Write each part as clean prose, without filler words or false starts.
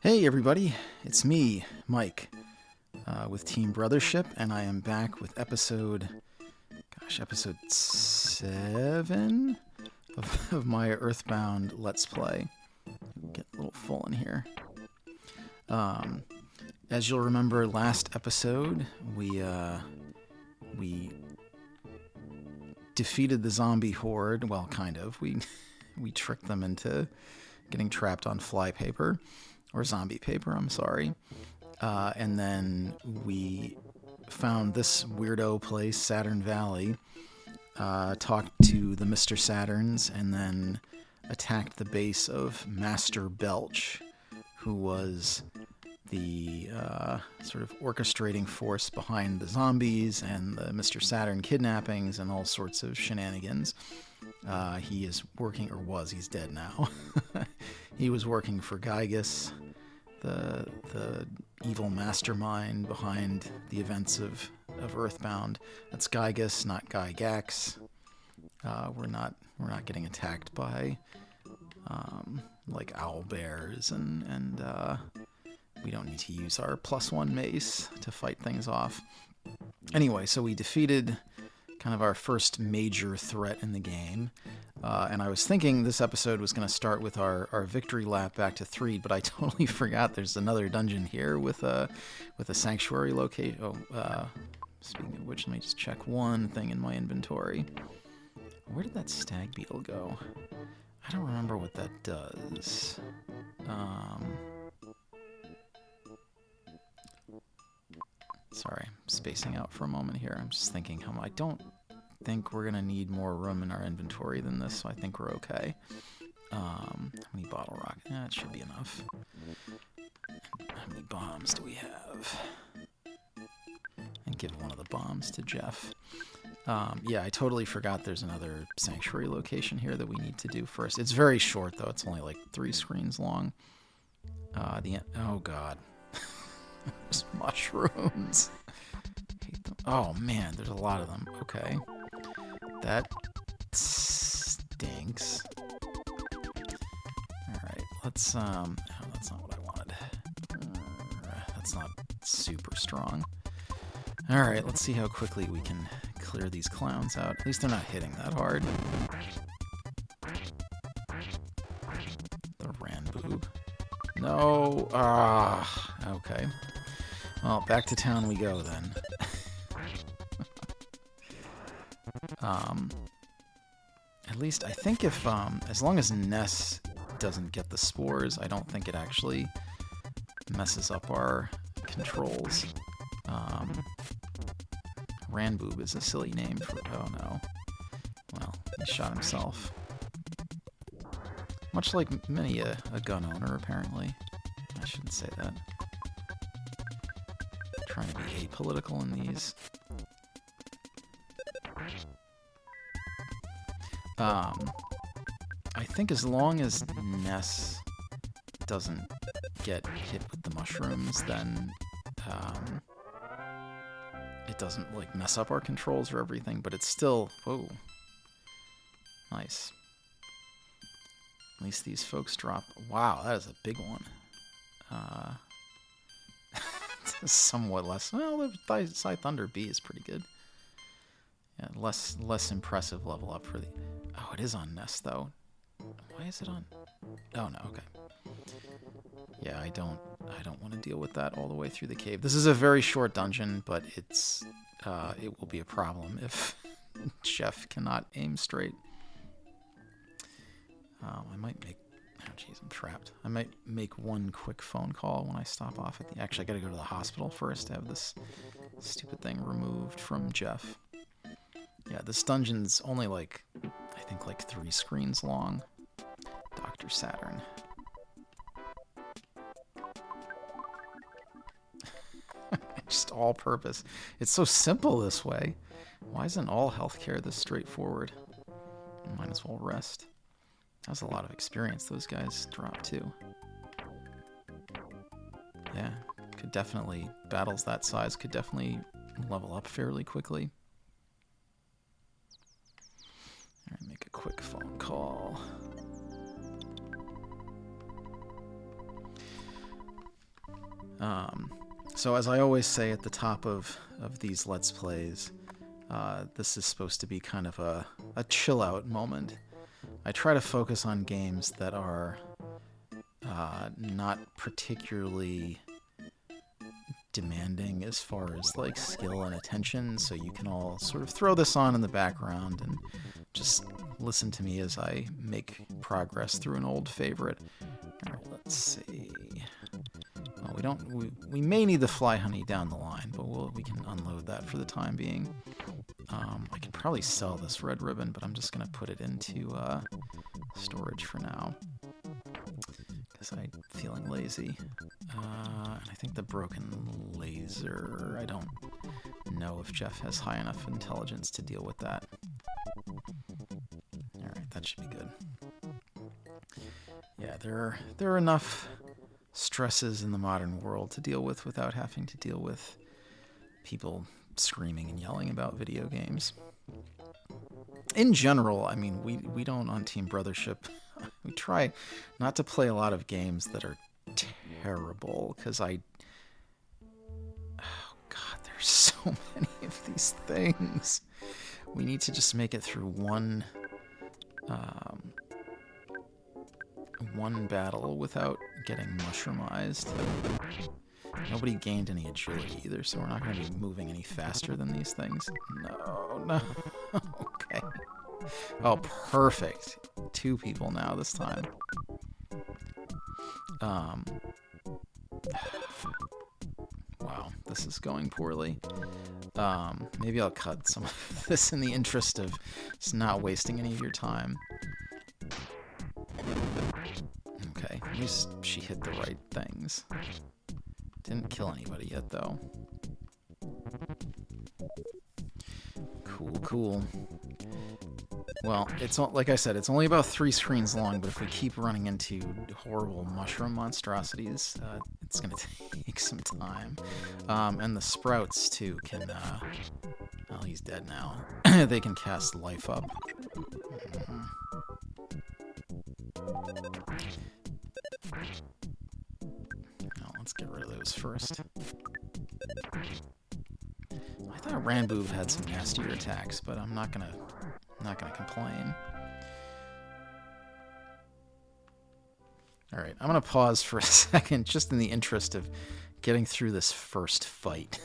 Hey everybody, it's me, Mike, with Team Brothership, and I am back with episode 7 of my Earthbound Let's Play. Get a little full in here. As you'll remember, last episode we defeated the zombie horde. Well, kind of. We tricked them into getting trapped on flypaper. Or zombie paper, I'm sorry. And then we found this weirdo place, Saturn Valley, talked to the Mr. Saturns, and then attacked the base of Master Belch, who was the sort of orchestrating force behind the zombies and the Mr. Saturn kidnappings and all sorts of shenanigans. He is working, or was, he's dead now. He was working for Gygus, the evil mastermind behind the events of Earthbound. That's Gygus, not Gygax. We're not getting attacked by like owl bears, and we don't need to use our +1 mace to fight things off. Anyway, so we defeated kind of our first major threat in the game. And I was thinking this episode was going to start with our victory lap back to 3, but I totally forgot there's another dungeon here with a sanctuary location. Speaking of which, let me just check one thing in my inventory. Where did that stag beetle go? I don't remember what that does. Sorry, I'm spacing out for a moment here. I'm just thinking I don't think we're gonna need more room in our inventory than this, so I think we're okay. How many bottle rockets? Yeah, it should be enough. How many bombs do we have? And give one of the bombs to Jeff. Yeah, I totally forgot there's another sanctuary location here that we need to do first. It's very short though. It's only like 3 screens long. Oh god. There's mushrooms. Hate them. Oh man, there's a lot of them. Okay. That stinks. Alright, let's, oh, that's not what I wanted. That's not super strong. Alright, let's see how quickly we can clear these clowns out. At least they're not hitting that hard. The Ranboob. No! Okay. Well, back to town we go then. At least I think if as long as Ness doesn't get the spores, I don't think it actually messes up our controls. Ranboob is a silly name for, oh no. Well, he shot himself. Much like many a gun owner, apparently. I shouldn't say that. Trying to be apolitical in these. I think as long as Ness doesn't get hit with the mushrooms, then it doesn't like mess up our controls or everything, but it's still, whoa, nice. At least these folks drop, wow, that is a big one. Somewhat less, well, the Side Thunder B is pretty good. Yeah, less impressive level up for the, oh, it is on Ness though. Why is it on? Oh no, okay. Yeah, I don't want to deal with that all the way through the cave. This is a very short dungeon, but it will be a problem if Jeff cannot aim straight. I might make, oh jeez, I'm trapped. I might make one quick phone call when I stop off at the, actually I gotta go to the hospital first to have this stupid thing removed from Jeff. Yeah, this dungeon's only like, I think like 3 screens long. Dr. Saturn. Just all purpose. It's so simple this way. Why isn't all healthcare this straightforward? Might as well rest. That was a lot of experience those guys dropped too. Yeah, could definitely, battles that size could definitely level up fairly quickly. Alright, make a quick phone So as I always say at the top of these Let's Plays, this is supposed to be kind of a chill out moment. I try to focus on games that are not particularly demanding as far as like skill and attention, so you can all sort of throw this on in the background and just listen to me as I make progress through an old favorite. All right, let's see. Well, we may need the fly honey down the line, but we can unload that for the time being. I can probably sell this red ribbon, but I'm just going to put it into storage for now because I'm feeling lazy. And I think the broken laser, I don't know if Jeff has high enough intelligence to deal with that. Alright, that should be good. Yeah, there are enough stresses in the modern world to deal with without having to deal with people screaming and yelling about video games. In general, I mean, we don't on Team Brothership, we try not to play a lot of games that are terrible, because oh god, there's so many of these things. We need to just make it through one battle without getting mushroomized. Nobody gained any agility either, so we're not going to be moving any faster than these things. No. Okay. Oh, perfect. 2 people now this time. Wow, this is going poorly. Maybe I'll cut some of this in the interest of just not wasting any of your time. Okay, at least she hit the right things. Didn't kill anybody yet, though. Cool. Well, it's like I said, it's only about 3 screens long, but if we keep running into horrible mushroom monstrosities, it's going to take some time. And the sprouts, too, can... well, he's dead now. They can cast life up. Well, let's get rid of those first. I thought Ranboob had some nastier attacks, but I'm not gonna complain. Alright, I'm gonna pause for a second, just in the interest of getting through this first fight.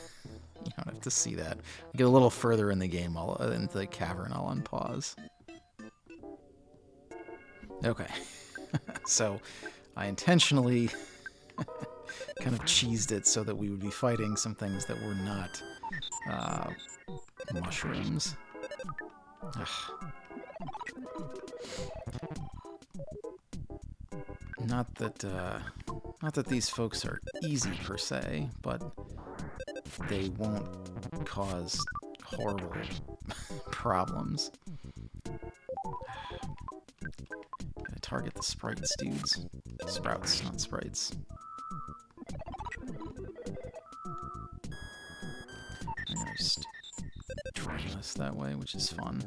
You don't have to see that. Get a little further in the game, into the cavern, I'll unpause. Okay. So, I intentionally kind of cheesed it so that we would be fighting some things that were not mushrooms. Ugh. Not that these folks are easy per se, but they won't cause horrible problems. Gotta target the sprites, dudes. Sprouts, not sprites. I'm gonna just drain this that way, which is fun.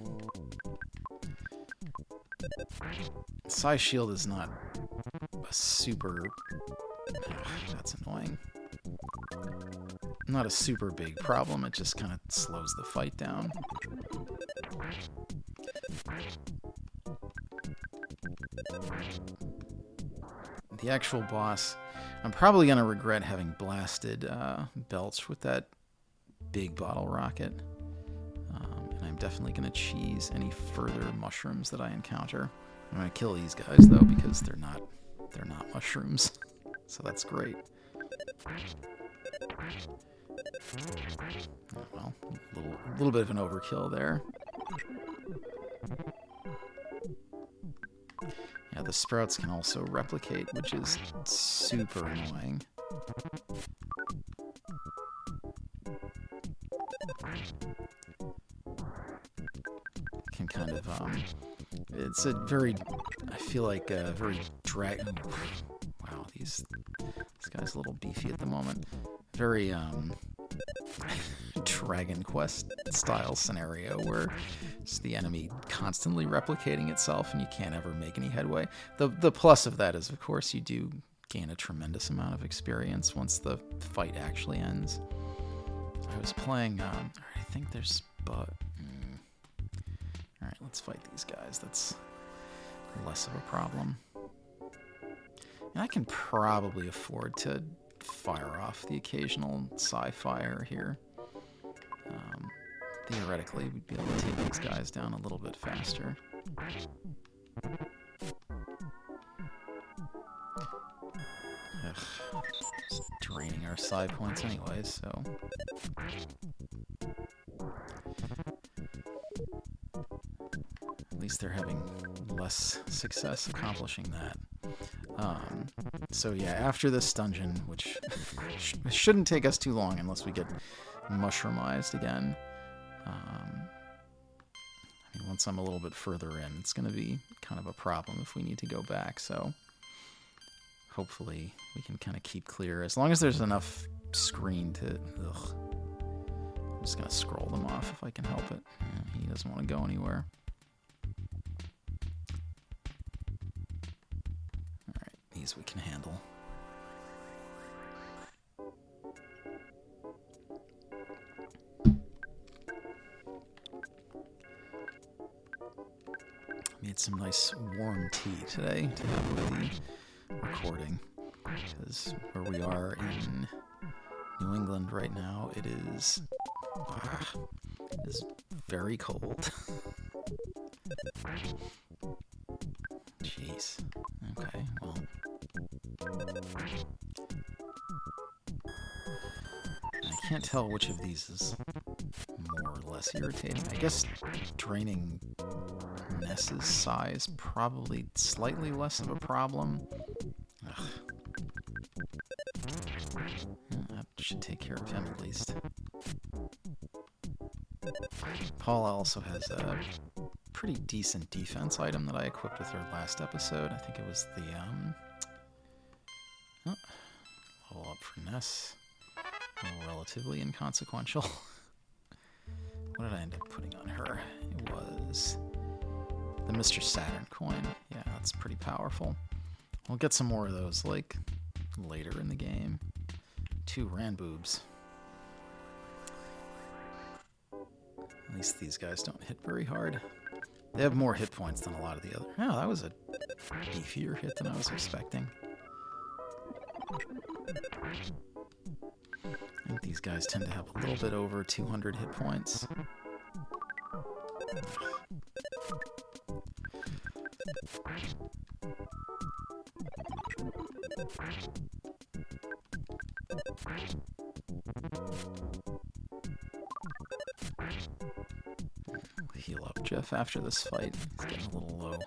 Psi shield is not a super... that's annoying. Not a super big problem, it just kind of slows the fight down. The actual boss, I'm probably going to regret having blasted Belch with that big bottle rocket. And I'm definitely going to cheese any further mushrooms that I encounter. I'm going to kill these guys, though, because they're not mushrooms. So that's great. Oh, well, a little bit of an overkill there. Yeah, the sprouts can also replicate, which is super annoying. Can kind of, it's a very, I feel like a very wow, this guy's a little beefy at the moment. Very, Dragon Quest style scenario where it's the enemy constantly replicating itself and you can't ever make any headway. The plus of that is, of course, you do gain a tremendous amount of experience once the fight actually ends. I was playing, I think there's, but, alright, let's fight these guys. That's less of a problem. And I can probably afford to fire off the occasional sci-fire here. Theoretically, we'd be able to take these guys down a little bit faster. Ugh, just draining our psi points anyways, so... At least they're having less success accomplishing that. So yeah, after this dungeon, which shouldn't take us too long unless we get mushroomized again. I mean, once I'm a little bit further in, it's going to be kind of a problem if we need to go back, so hopefully we can kind of keep clear. As long as there's enough screen to... Ugh. I'm just going to scroll them off if I can help it. He doesn't want to go anywhere. Alright, these we can handle. Made some nice warm tea today to have with the recording, because where we are in New England right now, it is very cold. Jeez. Okay, well. I can't tell which of these is more or less irritating. I guess draining Ness's psi is probably slightly less of a problem. Ugh. That should take care of him at least. Paula also has a pretty decent defense item that I equipped with her last episode. I think it was the level up for Ness. Relatively inconsequential. What did I end up putting on her? It was the Mr. Saturn coin. Yeah, that's pretty powerful. We'll get some more of those, like, later in the game. 2 Ranboobs. At least these guys don't hit very hard. They have more hit points than a lot of the other... Oh, that was a beefier hit than I was expecting. I think these guys tend to have a little bit over 200 hit points. Heal up Jeff after this fight. He's getting a little low.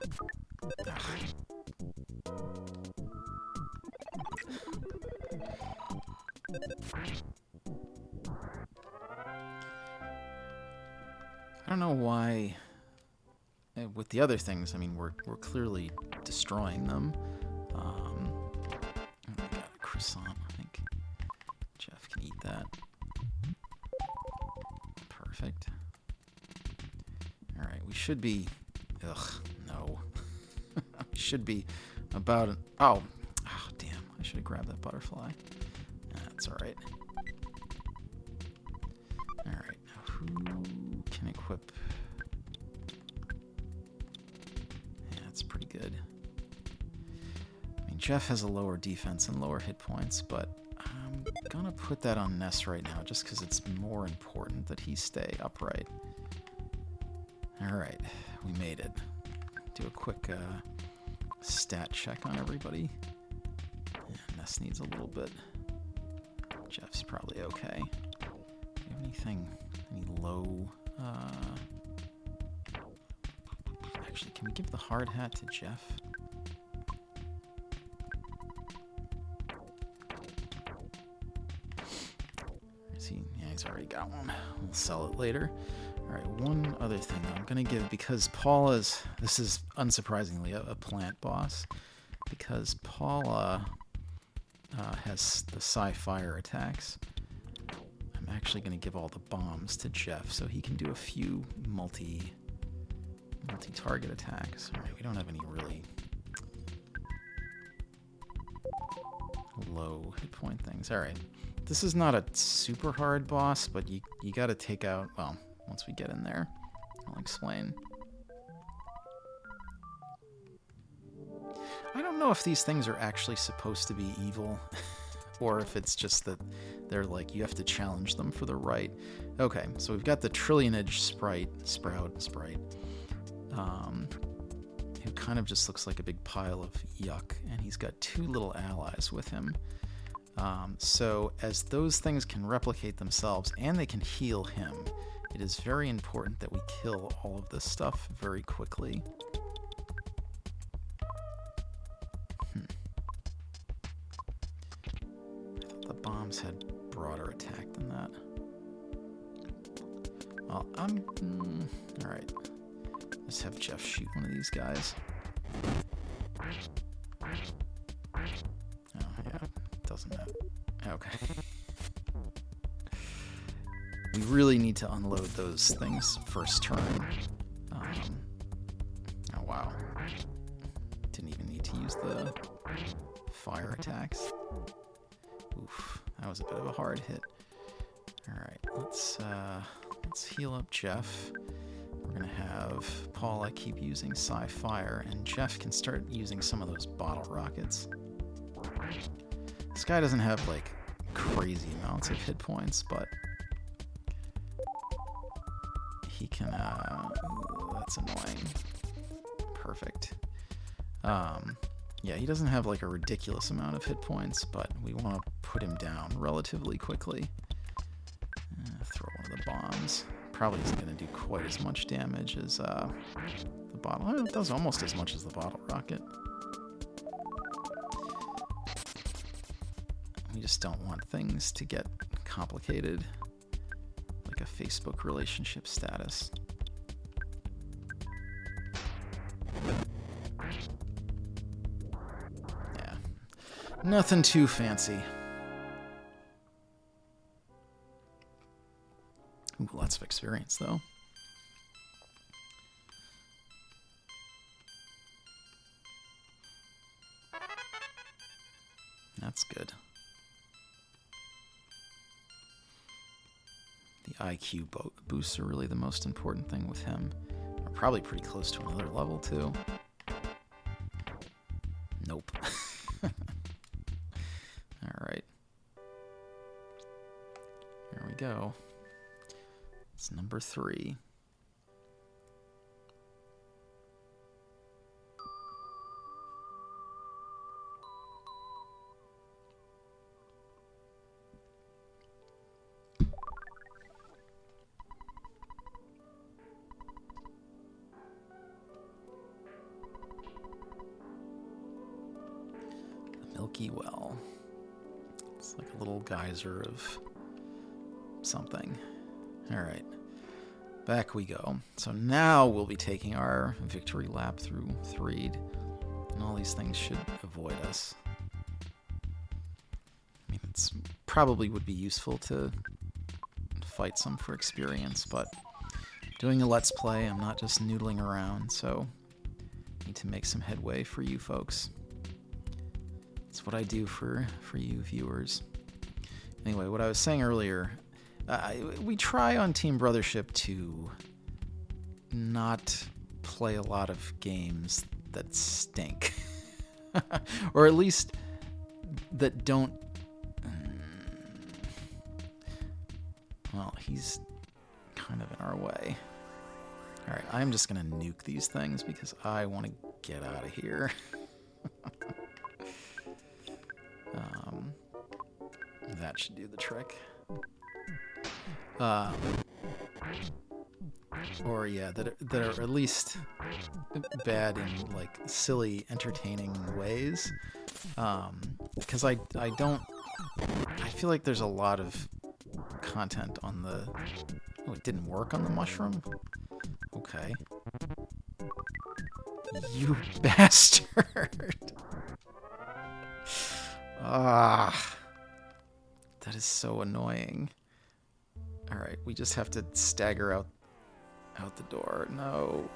Ugh. I don't know why. With the other things, I mean, we're clearly destroying them. Oh, we got a croissant. I think Jeff can eat that. Perfect. All right, we should be. Ugh, no. We should be about an. Oh, damn! I should have grabbed that butterfly. That's all right. All right, now who can equip? Yeah, that's pretty good. I mean, Jeff has a lower defense and lower hit points, but I'm gonna put that on Ness right now just because it's more important that he stay upright. All right, we made it. Do a quick stat check on everybody. Yeah, Ness needs a little bit. Jeff's probably okay. Do you have anything, any low, actually, can we give the hard hat to Jeff? Is he? Yeah, he's already got one. We'll sell it later. Alright, one other thing I'm going to give, because Paula's, this is unsurprisingly a plant boss, because Paula has the psi-fire attacks. I'm actually going to give all the bombs to Jeff so he can do a few multi-target attacks. Alright, we don't have any really low hit point things. Alright. This is not a super hard boss, but you gotta take out... Well, once we get in there, I'll explain. I don't know if these things are actually supposed to be evil, or if it's just that they're like, you have to challenge them for the right. Okay, so we've got the trillionage sprite, who kind of just looks like a big pile of yuck, and he's got 2 little allies with him. So as those things can replicate themselves and they can heal him, it is very important that we kill all of this stuff very quickly. I thought the bombs had broader attack than that. Well, alright. Let's have Jeff shoot one of these guys. Oh, yeah. Doesn't matter. Okay. We really need to unload those things first turn. Oh, wow. Didn't even need to use the fire attacks. Oof. That was a bit of a hard hit. Alright, let's heal up Jeff. We're going to have Paula keep using Psi-Fire, and Jeff can start using some of those bottle rockets. This guy doesn't have, like, crazy amounts of hit points, but he can, ooh, that's annoying. Perfect. Yeah, he doesn't have, like, a ridiculous amount of hit points, but we want to put him down relatively quickly. Throw one of the bombs. Probably isn't going to do quite as much damage as the bottle. It does almost as much as the bottle rocket. We just don't want things to get complicated, like a Facebook relationship status. Yeah, nothing too fancy. Ooh, lots of experience, though. That's good. The IQ boosts are really the most important thing with him. We're probably pretty close to another level, too. Nope. Alright. Here we go. It's number 3. The Milky Well. It's like a little geyser of something. All right. Back we go. So now we'll be taking our victory lap through Threed, and all these things should avoid us. I mean, it's probably would be useful to fight some for experience, but doing a Let's Play, I'm not just noodling around, so I need to make some headway for you folks. That's what I do for you viewers. Anyway, what I was saying earlier, we try on Team Brothership to not play a lot of games that stink. Or at least that don't... Well, he's kind of in our way. Alright, I'm just going to nuke these things because I want to get out of here. That should do the trick. Or yeah, that are at least bad in like silly, entertaining ways. Because I feel like there's a lot of content on the... Oh, it didn't work on the mushroom? Okay. You bastard! Ah, that is so annoying. Alright, we just have to stagger out the door. No.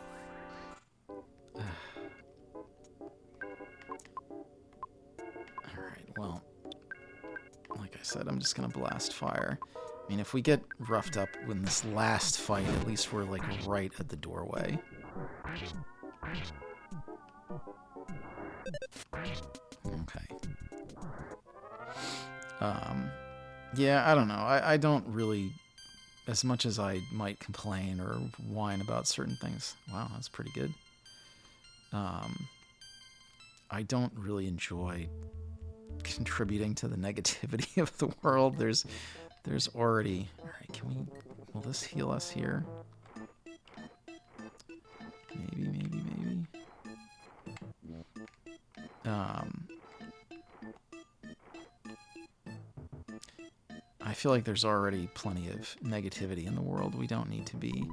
Alright, well, said, I'm just going to blast fire. I mean, if we get roughed up in this last fight, at least we're, like, right at the doorway. Okay. Yeah, I don't know. I don't really, as much as I might complain or whine about certain things. Wow, that's pretty good. I don't really enjoy contributing to the negativity of the world. There's already... Alright, will this heal us here? Maybe. I feel like there's already plenty of negativity in the world. We don't need to be...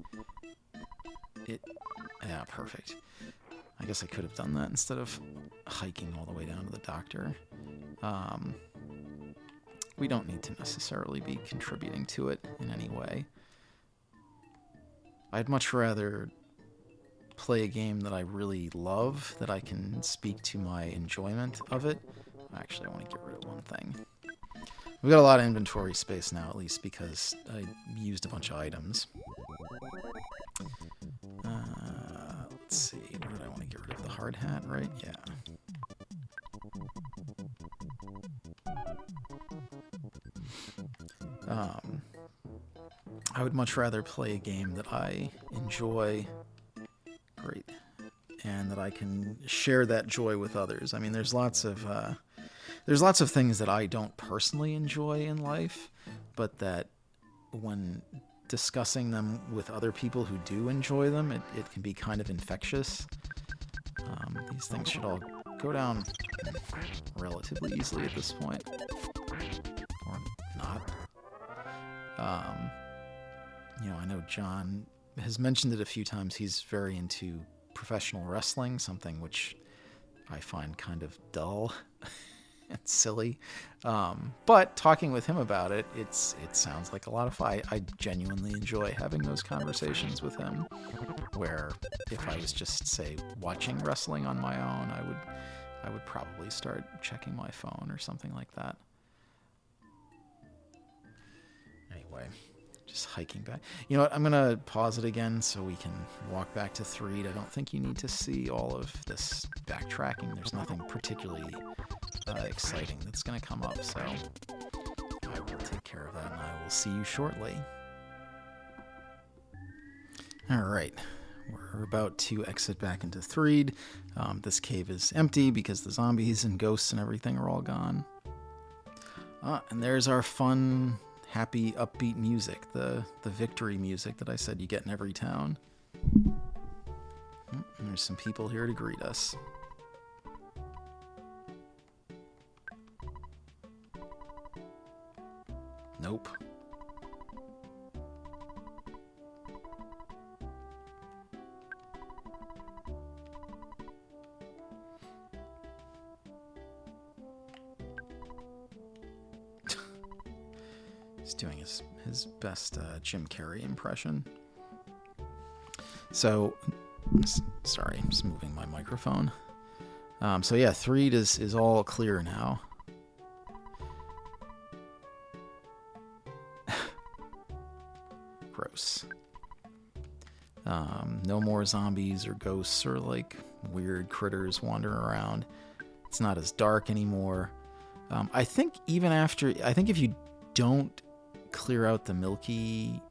Yeah, perfect. I guess I could have done that instead of hiking all the way down to the doctor. We don't need to necessarily be contributing to it in any way. I'd much rather play a game that I really love, that I can speak to my enjoyment of it. Actually, I want to get rid of one thing. We've got a lot of inventory space now, at least because I used a bunch of items. Let's see, what did I want to get rid of? The hard hat, right? Yeah. I would much rather play a game that I enjoy, great, and that I can share that joy with others. I mean, there's lots of things that I don't personally enjoy in life, but that when discussing them with other people who do enjoy them, it can be kind of infectious. These things should all go down relatively easily at this point. Or not. You know, I know John has mentioned it a few times. He's very into professional wrestling, something which I find kind of dull and silly. But talking with him about it, it sounds like a lot of fun. I genuinely enjoy having those conversations with him, where if I was just, say, watching wrestling on my own, I would probably start checking my phone or something like that. Anyway, just hiking back. You know what? I'm going to pause it again so we can walk back to Threed. I don't think you need to see all of this backtracking. There's nothing particularly exciting that's going to come up, so I will take care of that, and I will see you shortly. Alright, we're about to exit back into Threed. This cave is empty because the zombies and ghosts and everything are all gone. And there's our fun, happy, upbeat music, the victory music that I said you get in every town. And there's some people here to greet us. Nope. He's doing his best Jim Carrey impression. So, sorry, I'm just moving my microphone. So yeah, Threed is all clear now. Gross. No more zombies or ghosts or like weird critters wandering around. It's not as dark anymore. I think if you don't clear out the milky,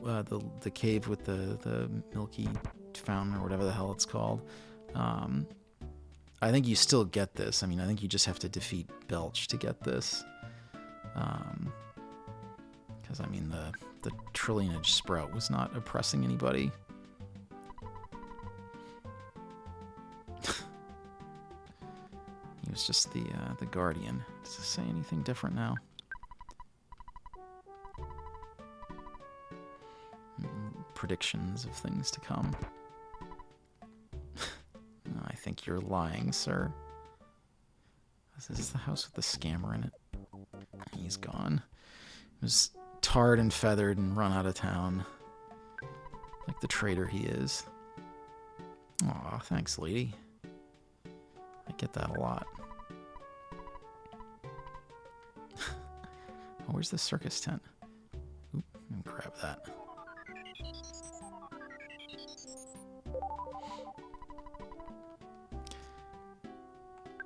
the cave with the milky fountain or whatever the hell it's called, I think you still get this. I mean, I think you just have to defeat Belch to get this. Because I mean, the trillionage sprout was not oppressing anybody. He was just the guardian. Does it say anything different now? Predictions of things to come. I think you're lying, sir. This is the house with the scammer in it. He's gone. He was tarred and feathered and run out of town. Like the traitor he is. Aw, thanks, lady. I get that a lot. Oh, where's the circus tent? Oop, let me grab that.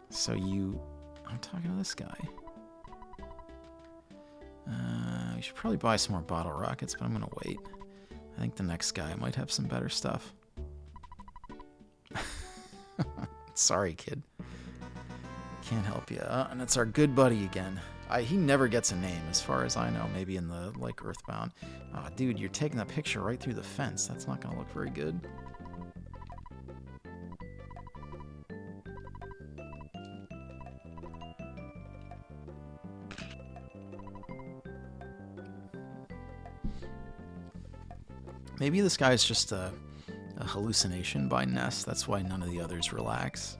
So I'm talking to this guy. We should probably buy some more bottle rockets, but I'm going to wait. I think the next guy might have some better stuff. Sorry, kid. Can't help you. And it's our good buddy again. He never gets a name, as far as I know. Maybe in the, like, Earthbound. Dude, you're taking that picture right through the fence. That's not going to look very good. Maybe this guy's just a hallucination by Ness. That's why none of the others react.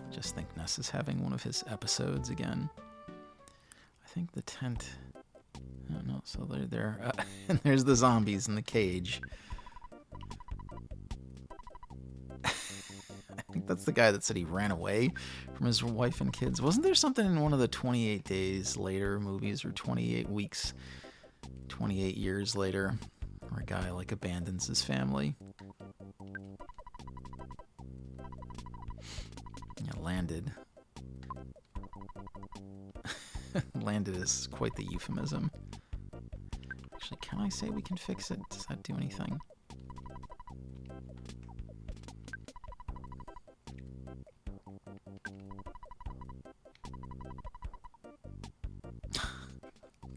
Just think Ness is having one of his episodes again. I think the tent... Oh, no, so they're there. And there's the zombies in the cage. I think that's the guy that said he ran away from his wife and kids. Wasn't there something in one of the 28 Days Later movies, or 28 weeks, 28 years later, where a guy like abandons his family? Yeah, landed. Landed is quite the euphemism. Actually, can I say we can fix it? Does that do anything?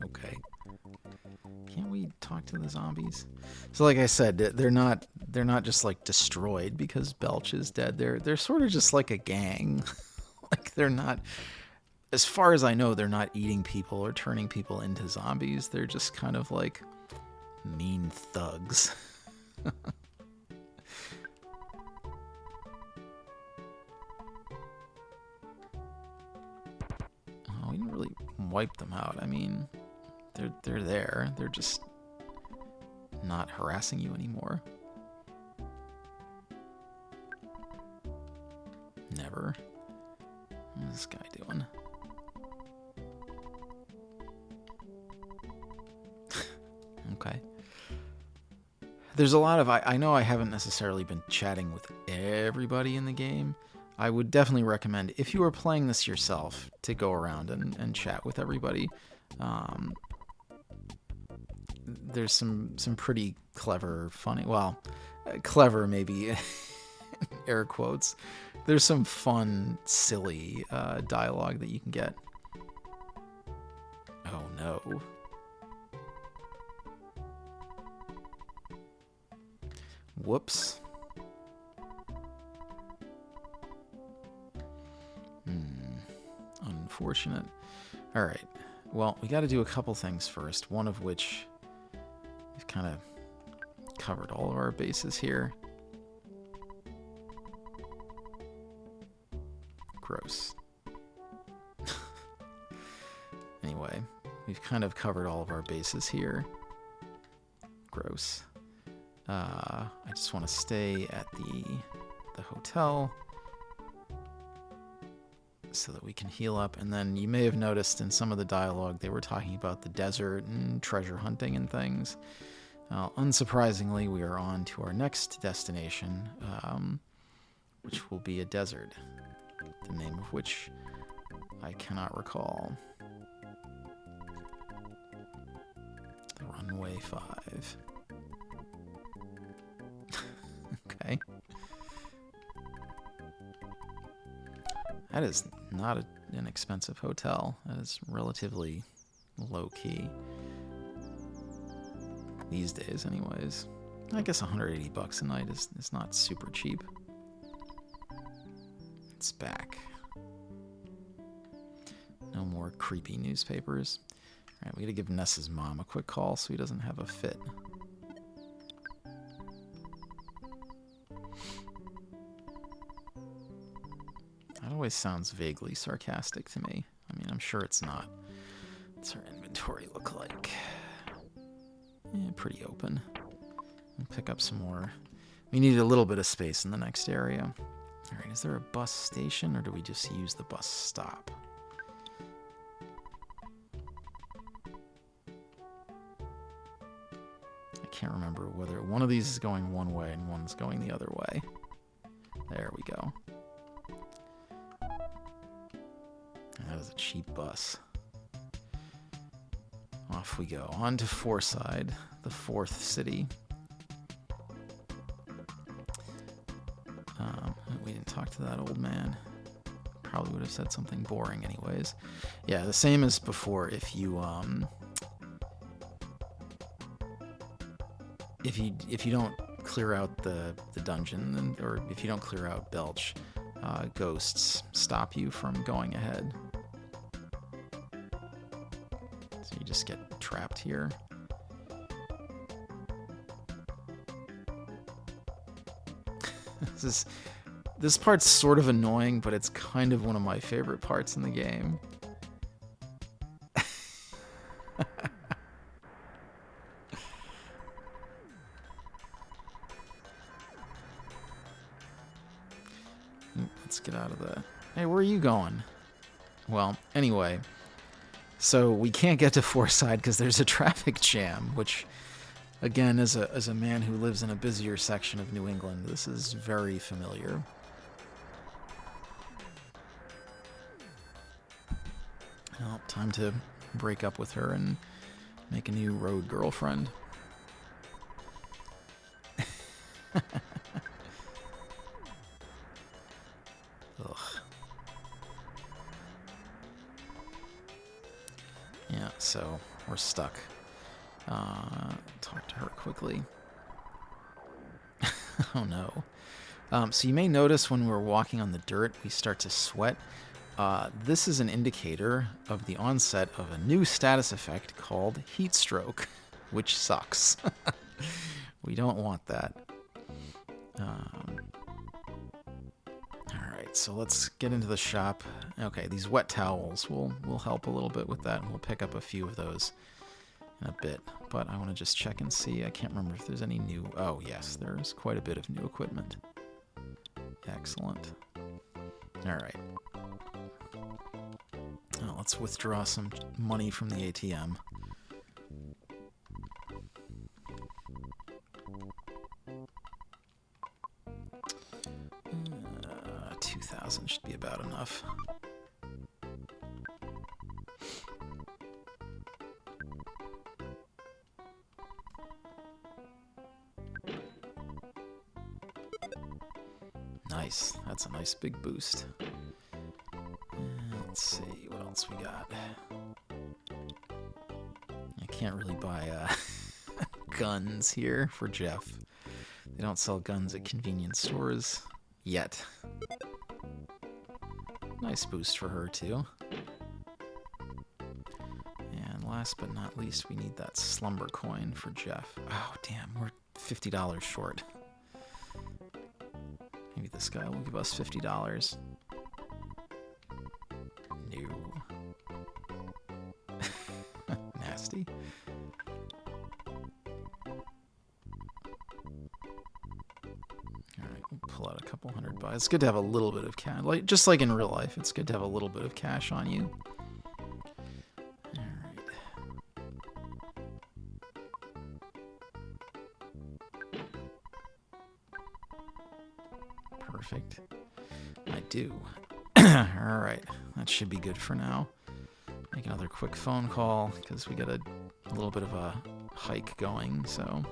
Okay. Can't we talk to the zombies? So like I said, they're not just like destroyed because Belch is dead. They're sort of just like a gang. Like they're not, as far as I know, they're not eating people or turning people into zombies. They're just kind of like mean thugs. Oh, we didn't really wipe them out. I mean, they're there. They're just not harassing you anymore. Never. What's this guy doing? Okay. There's a lot of... I know I haven't necessarily been chatting with everybody in the game. I would definitely recommend, if you are playing this yourself, to go around and chat with everybody. There's some pretty clever, funny... Well, clever maybe, air quotes. There's some fun, silly dialogue that you can get. Oh no. Whoops. Unfortunate. Alright. Well, we got to do a couple things first. One of which we've kind of covered all of our bases here. Gross. Anyway, we've kind of covered all of our bases here. Gross. I just want to stay at the hotel so that we can heal up. And then you may have noticed in some of the dialogue they were talking about the desert and treasure hunting and things. Unsurprisingly, we are on to our next destination, which will be a desert, the name of which I cannot recall. The Runway 5. Okay. That is not an expensive hotel. That is relatively low-key. These days, anyways. I guess $180 a night is not super cheap. It's back. No more creepy newspapers. Alright, we gotta give Ness's mom a quick call so he doesn't have a fit. That always sounds vaguely sarcastic to me. I mean, I'm sure it's not. What's our inventory look like? Yeah, pretty open. We'll pick up some more. We need a little bit of space in the next area. Alright, is there a bus station or do we just use the bus stop? can't remember whether one of these is going one way and one's going the other way. There we go. That is a cheap bus. Off we go. On to Fourside, the fourth city. We didn't talk to that old man. Probably would have said something boring anyways. Yeah, the same as before. If you don't clear out the dungeon, or if you don't clear out Belch, ghosts stop you from going ahead. So you just get trapped here. This part's sort of annoying, but it's kind of one of my favorite parts in the game. Let's get out of the... Hey, where are you going? Well, anyway, so we can't get to Fourside because there's a traffic jam, which, again, as a man who lives in a busier section of New England, this is very familiar. Well, time to break up with her and make a new road girlfriend. Ugh. Yeah, so we're stuck. Talk to her quickly. Oh no. So you may notice when we're walking on the dirt, we start to sweat. This is an indicator of the onset of a new status effect called heat stroke, which sucks. We don't want that. Alright, so let's get into the shop. Okay, these wet towels will help a little bit with that, and we'll pick up a few of those in a bit. But I want to just check and see. I can't remember if there's any new... Oh, yes, there's quite a bit of new equipment. Excellent. Alright. Let's withdraw some money from the ATM. 2,000 should be about enough. Nice. That's a nice big boost. Let's see what else we got. I can't really buy guns here for Jeff. They don't sell guns at convenience stores yet. Nice boost for her too. And last but not least, we need that slumber coin for Jeff. Oh damn, we're $50 short. Maybe this guy will give us $50. Nasty. Alright, we'll pull out a couple $100. It's good to have a little bit of cash. Just like in real life, it's good to have a little bit of cash on you. Alright. Perfect. I do. Alright, that should be good for now. Make another quick phone call, because we got a little bit of a hike going, so...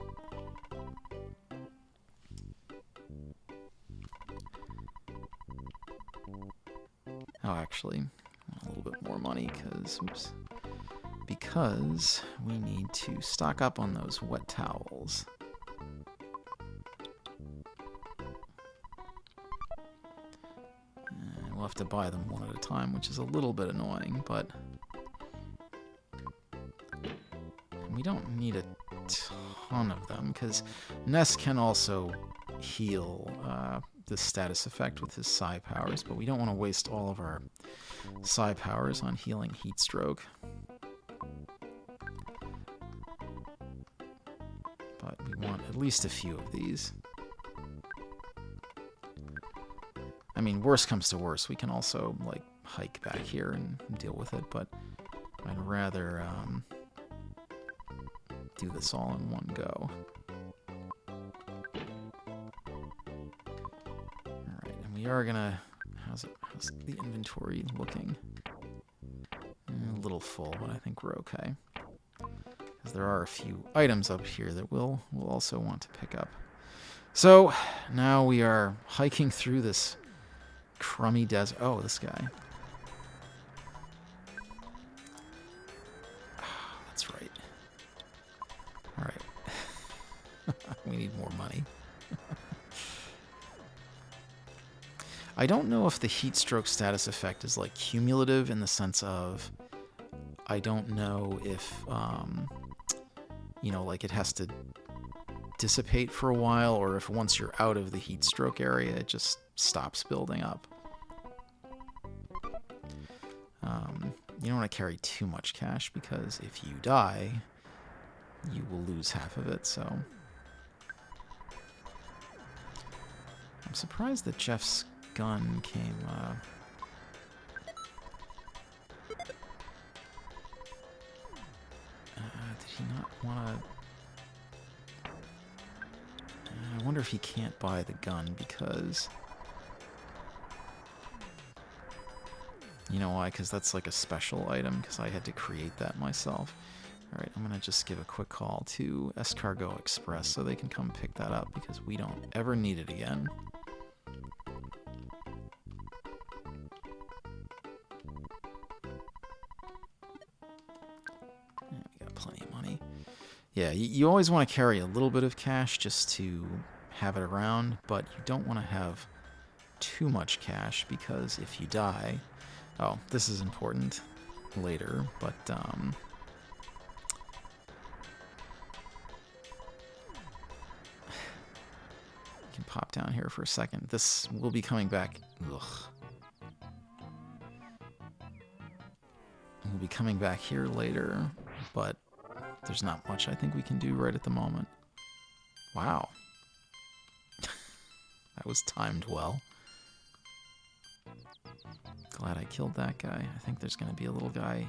Oh, actually, a little bit more money, because we need to stock up on those wet towels. And we'll have to buy them one at a time, which is a little bit annoying, but... we don't need a ton of them, because Ness can also heal the status effect with his psi powers, but we don't want to waste all of our psi powers on healing heat stroke. But we want at least a few of these. I mean, worst comes to worst, we can also, like, hike back here and deal with it, but I'd rather do this all in one go. we are gonna... How's the inventory looking? A little full, but I think we're okay. Because there are a few items up here that we'll also want to pick up. So, now we are hiking through this crummy desert. Oh, this guy. Oh, that's right. Alright. We need more money. I don't know if the heat stroke status effect is like cumulative in the sense of I don't know if you know, like it has to dissipate for a while, or if once you're out of the heat stroke area it just stops building up. You don't want to carry too much cash because if you die you will lose half of it, so I'm surprised that Jeff's gun came did he not want to... I wonder if he can't buy the gun because... You know why? Because that's like a special item, because I had to create that myself. Alright, I'm going to just give a quick call to Escargot Express so they can come pick that up, because we don't ever need it again. Yeah, you always want to carry a little bit of cash just to have it around, but you don't want to have too much cash because if you die... Oh, this is important later, but... You can pop down here for a second. This will be coming back... Ugh. We'll be coming back here later, but... There's not much I think we can do right at the moment. Wow. That was timed well. Glad I killed that guy. I think there's going to be a little guy.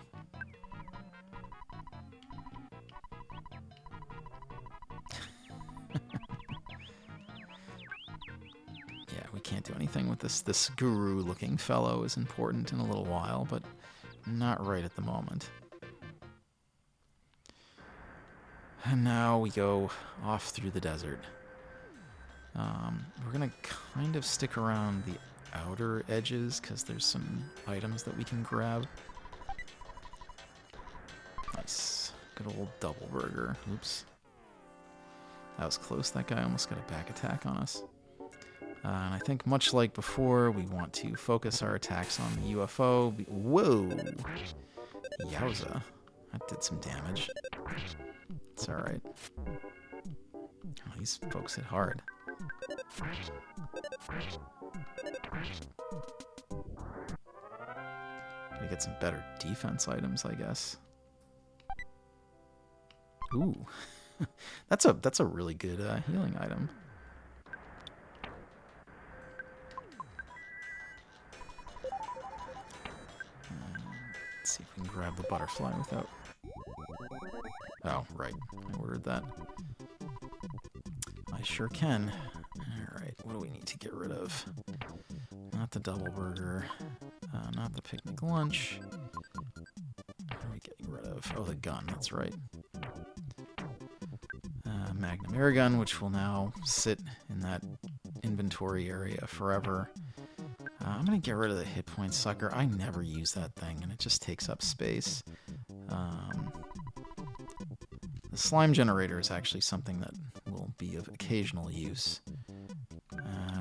Yeah, we can't do anything with this. This guru-looking fellow is important in a little while, but not right at the moment. And now we go off through the desert. We're going to kind of stick around the outer edges because there's some items that we can grab. Nice. Good old double burger. Oops. That was close. That guy almost got a back attack on us. And I think much like before, we want to focus our attacks on the UFO. Whoa! Yowza. That did some damage. It's alright. Oh, these folks hit hard. Gotta get some better defense items, I guess. Ooh. That's a really good healing item. Let's see if we can grab the butterfly without... Oh, right. I ordered that. I sure can. Alright, what do we need to get rid of? Not the double burger. Not the picnic lunch. What are we getting rid of? Oh, the gun, that's right. Magnum air gun, which will now sit in that inventory area forever. I'm going to get rid of the hit point sucker. I never use that thing, and it just takes up space. The slime generator is actually something that will be of occasional use.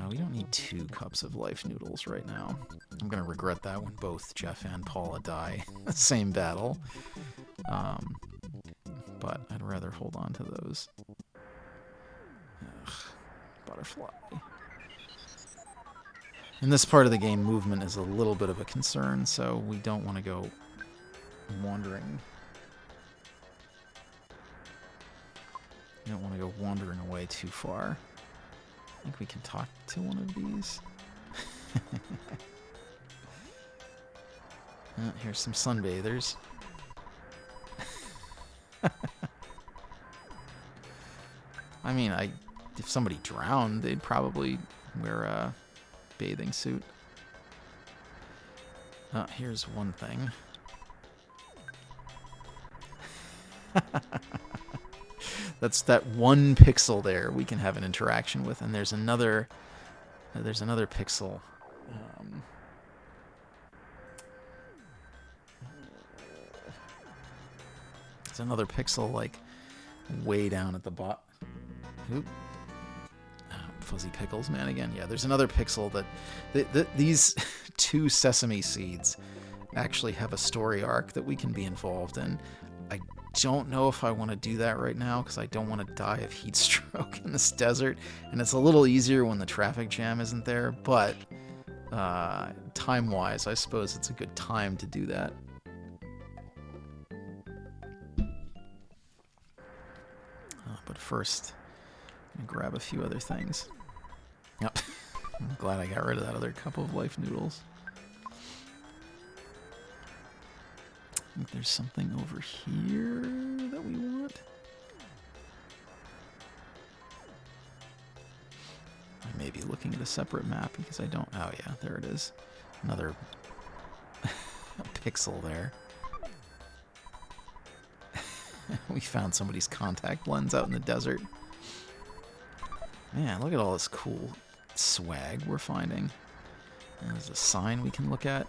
We don't need 2 cups of life noodles right now. I'm going to regret that when both Jeff and Paula die in the same battle. But I'd rather hold on to those. Ugh, butterfly. In this part of the game, movement is a little bit of a concern, so we don't want to go wandering. We don't want to go wandering away too far. I think we can talk to one of these. Here's some sunbathers. I mean, if somebody drowned, they'd probably wear bathing suit. Here's one thing. That's that one pixel there we can have an interaction with, and there's another pixel. There's another pixel like way down at the bottom. Oop. Fuzzy pickles, man, again. Yeah, there's another pixel that these two sesame seeds actually have a story arc that we can be involved in. I don't know if I want to do that right now because I don't want to die of heat stroke in this desert, and it's a little easier when the traffic jam isn't there, but time-wise, I suppose it's a good time to do that. But first, I'm going to grab a few other things. Yep. I'm glad I got rid of that other cup of life noodles. I think there's something over here that we want. I may be looking at a separate map because I don't... Oh yeah, there it is. Another pixel there. We found somebody's contact lens out in the desert. Man, look at all this cool swag we're finding. There's a sign we can look at.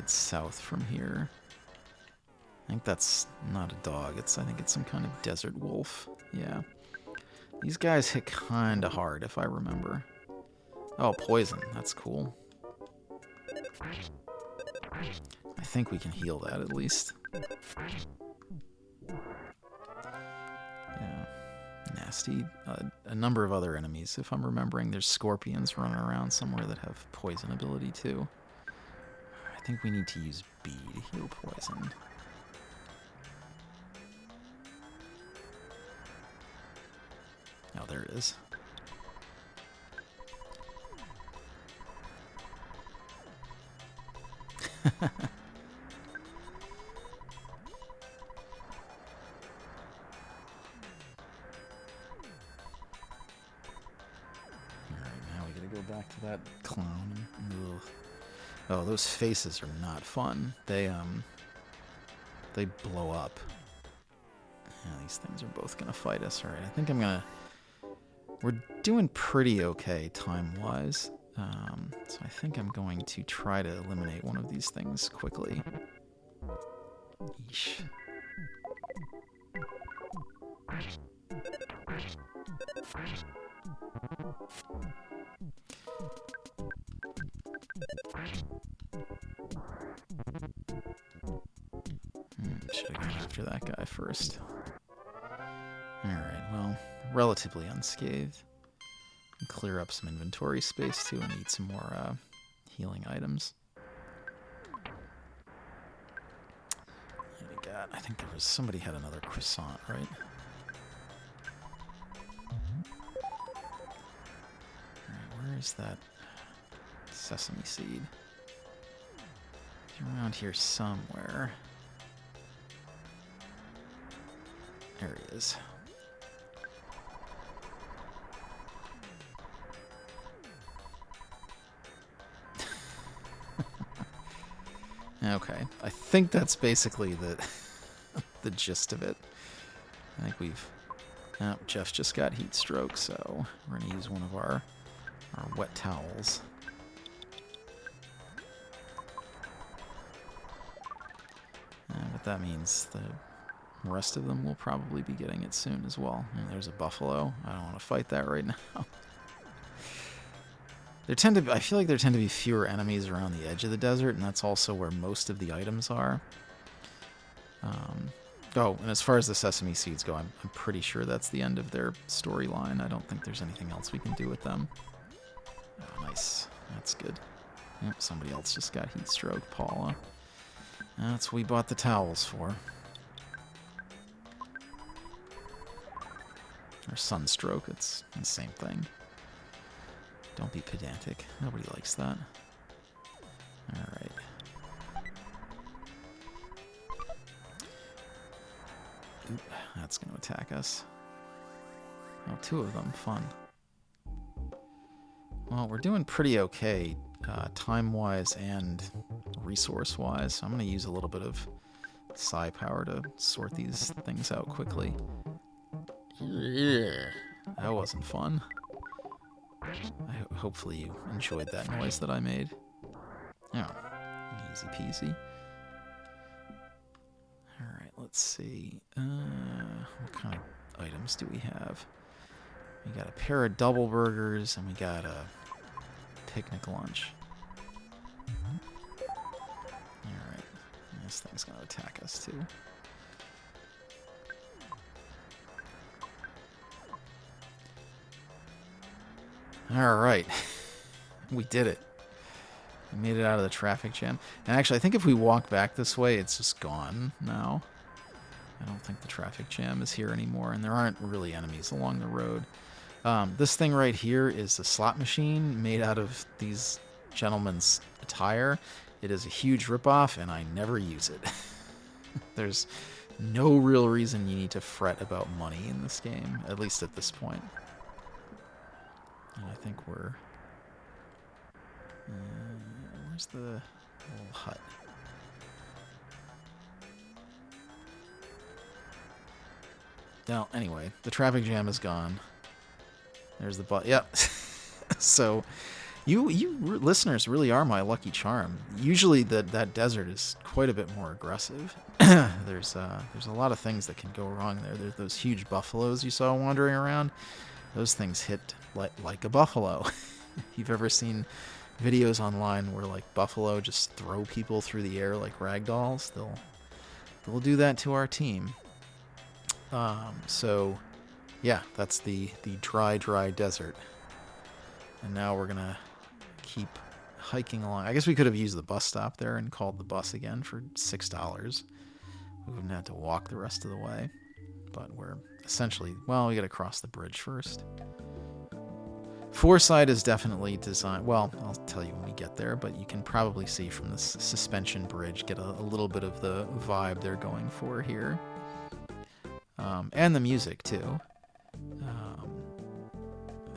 South from here. I think that's not a dog. I think it's some kind of desert wolf. Yeah. These guys hit kind of hard, if I remember. Oh, poison. That's cool. I think we can heal that at least. Yeah. Nasty. A number of other enemies, if I'm remembering. There's scorpions running around somewhere that have poison ability too. I think we need to use B to heal poison. Oh, there it is. Alright, now we gotta go back to that clown. Ugh. Oh, those faces are not fun. They blow up. Yeah, these things are both gonna fight us. Alright, I think we're doing pretty okay time-wise. So I think I'm going to try to eliminate one of these things quickly. Yeesh. Should have gone after that guy first. Alright, well, relatively unscathed. And clear up some inventory space too and eat some more healing items. What do we got? I think somebody had another croissant, right? Alright, where is that sesame seed? It's around here somewhere. There he is. Okay, I think that's basically the gist of it. I think we've... Oh, Jeff just got heat stroke, so we're going to use one of our wet towels. But that means the rest of them will probably be getting it soon as well. And there's a buffalo. I don't want to fight that right now. I feel like there tend to be fewer enemies around the edge of the desert, and that's also where most of the items are. Oh, and as far as the sesame seeds go, I'm pretty sure that's the end of their storyline. I don't think there's anything else we can do with them. Oh, nice. That's good. Yep, somebody else just got heat stroke, Paula. That's what we bought the towels for. Or sunstroke, it's the same thing. Don't be pedantic. Nobody likes that. Alright. Oop, that's going to attack us. Oh, two of them. Fun. Well, we're doing pretty okay, time-wise and resource-wise. So I'm going to use a little bit of psi power to sort these things out quickly. Yeah, that wasn't fun. Hopefully you enjoyed that noise that I made. Oh, easy peasy. Alright, let's see. What kind of items do we have? We got a pair of double burgers, and we got a picnic lunch. Alright, this thing's going to attack us too. Alright, we did it. We made it out of the traffic jam. And actually, I think if we walk back this way, it's just gone now. I don't think the traffic jam is here anymore, and there aren't really enemies along the road. This thing right here is a slot machine made out of these gentlemen's attire. It is a huge ripoff, and I never use it. There's no real reason you need to fret about money in this game, at least at this point. And I think we're... where's the little hut? Now, anyway, the traffic jam is gone. There's the bus. Yep. So, you listeners really are my lucky charm. Usually, that desert is quite a bit more aggressive. There's a lot of things that can go wrong there. There's those huge buffaloes you saw wandering around. Those things hit like a buffalo. If you've ever seen videos online where like buffalo just throw people through the air like rag dolls, they'll do that to our team. So yeah, that's the dry desert. And now we're gonna keep hiking along. I guess we could have used the bus stop there and called the bus again for $6. We wouldn't have to walk the rest of the way. But we're essentially, well, we gotta cross the bridge first. Fourside is definitely designed, well, I'll tell you when we get there, but you can probably see from this suspension bridge, get a little bit of the vibe they're going for here. And the music, too. Are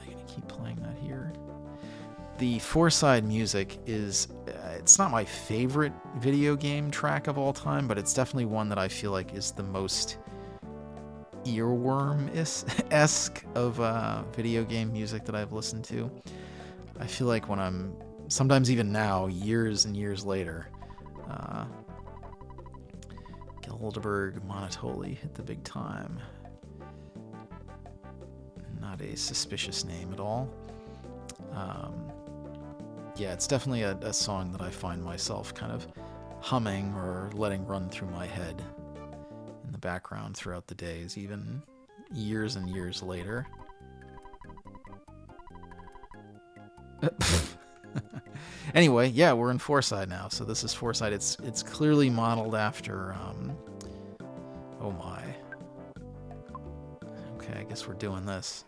they gonna keep playing that here? The Fourside music is, it's not my favorite video game track of all time, but it's definitely one that I feel like is the most earworm-esque of video game music that I've listened to. I feel like when I'm, sometimes even now, years and years later, Gilderberg Monotoli hit the big time. Not a suspicious name at all. Yeah, it's definitely a song that I find myself kind of humming or letting run through my head in the background throughout the days, even years and years later. Anyway, yeah, we're in Fourside now, so this is Fourside. It's clearly modeled after, oh my. Okay, I guess we're doing this.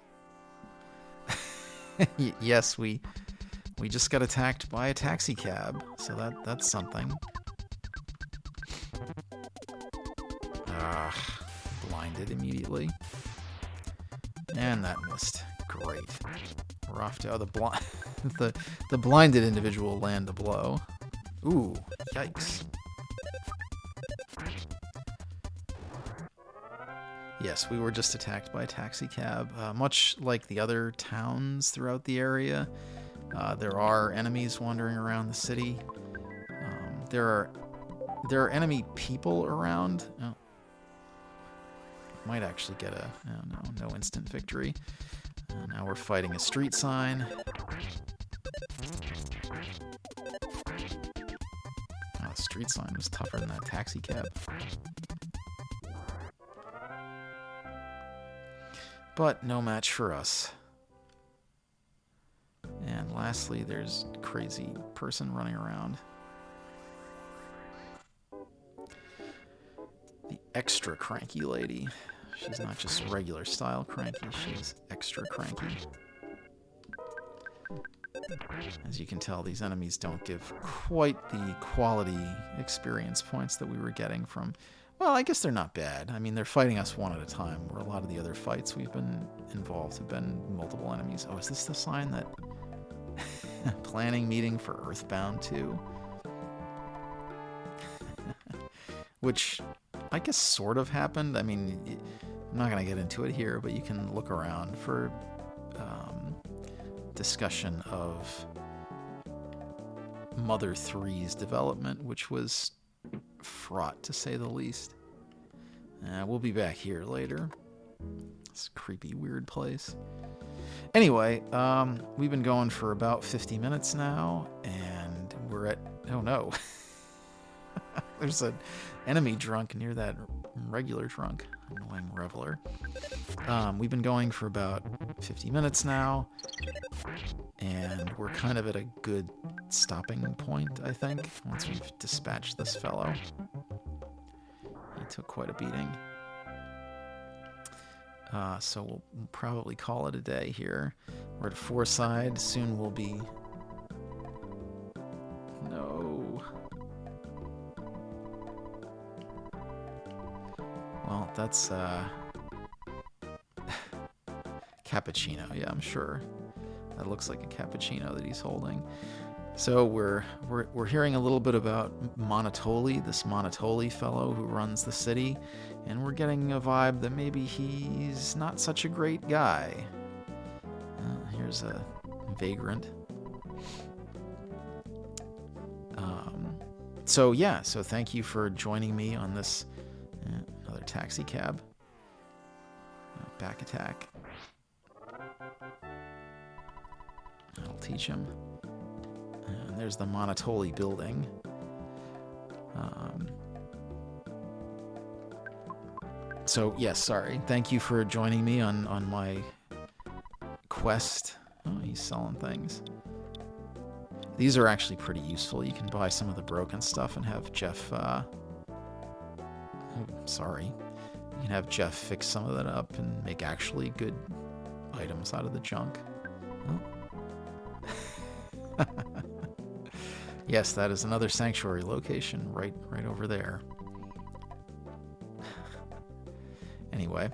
Yes, we just got attacked by a taxi cab, so that's something. Blinded immediately. And that missed. Great. We're off to the blinded individual land a blow. Ooh, yikes. Yes, we were just attacked by a taxi cab. Much like the other towns throughout the area, there are enemies wandering around the city. There are enemy people around. Oh. Might actually get a no instant victory. Now we're fighting a street sign. Oh, the street sign was tougher than that taxi cab. But no match for us. And lastly, there's a crazy person running around. The extra cranky lady. She's not just regular style cranky, she's extra cranky. As you can tell, these enemies don't give quite the quality experience points that we were getting from... Well, I guess they're not bad. I mean, they're fighting us one at a time, where a lot of the other fights we've been involved have been multiple enemies. Oh, is this the sign that... Planning meeting for Earthbound 2? Which I guess sort of happened. I mean, I'm not going to get into it here, but you can look around for discussion of Mother 3's development, which was fraught, to say the least. We'll be back here later. It's a creepy, weird place. Anyway, we've been going for about 50 minutes now, and we're at... Oh, no. There's an enemy drunk near that regular drunk. Annoying reveler. We've been going for about 50 minutes now, and we're kind of at a good stopping point, I think, once we've dispatched this fellow. He took quite a beating. So we'll probably call it a day here. We're at Fourside. Soon we'll be... No. Well, that's cappuccino. Yeah, I'm sure. That looks like a cappuccino that he's holding. So we're hearing a little bit about Monotoli, this Monotoli fellow who runs the city, and we're getting a vibe that maybe he's not such a great guy. Here's a vagrant. So yeah, so thank you for joining me on this another taxi cab. Back attack. That'll teach him. And there's the Monotoli building. So, yes, sorry. Thank you for joining me on my quest. Oh, he's selling things. These are actually pretty useful. You can buy some of the broken stuff and have Jeff... sorry. You can have Jeff fix some of that up and make actually good items out of the junk. Oh. Yes, that is another sanctuary location right over there. Anyway,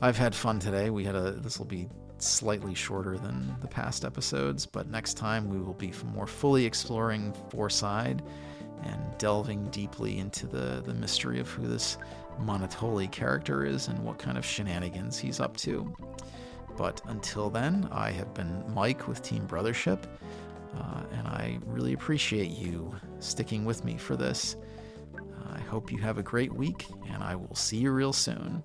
I've had fun today. This will be slightly shorter than the past episodes, but next time we will be more fully exploring Fourside and delving deeply into the mystery of who this Monotoli character is and what kind of shenanigans he's up to. But until then, I have been Mike with Team Brothership, and I really appreciate you sticking with me for this. I hope you have a great week, and I will see you real soon.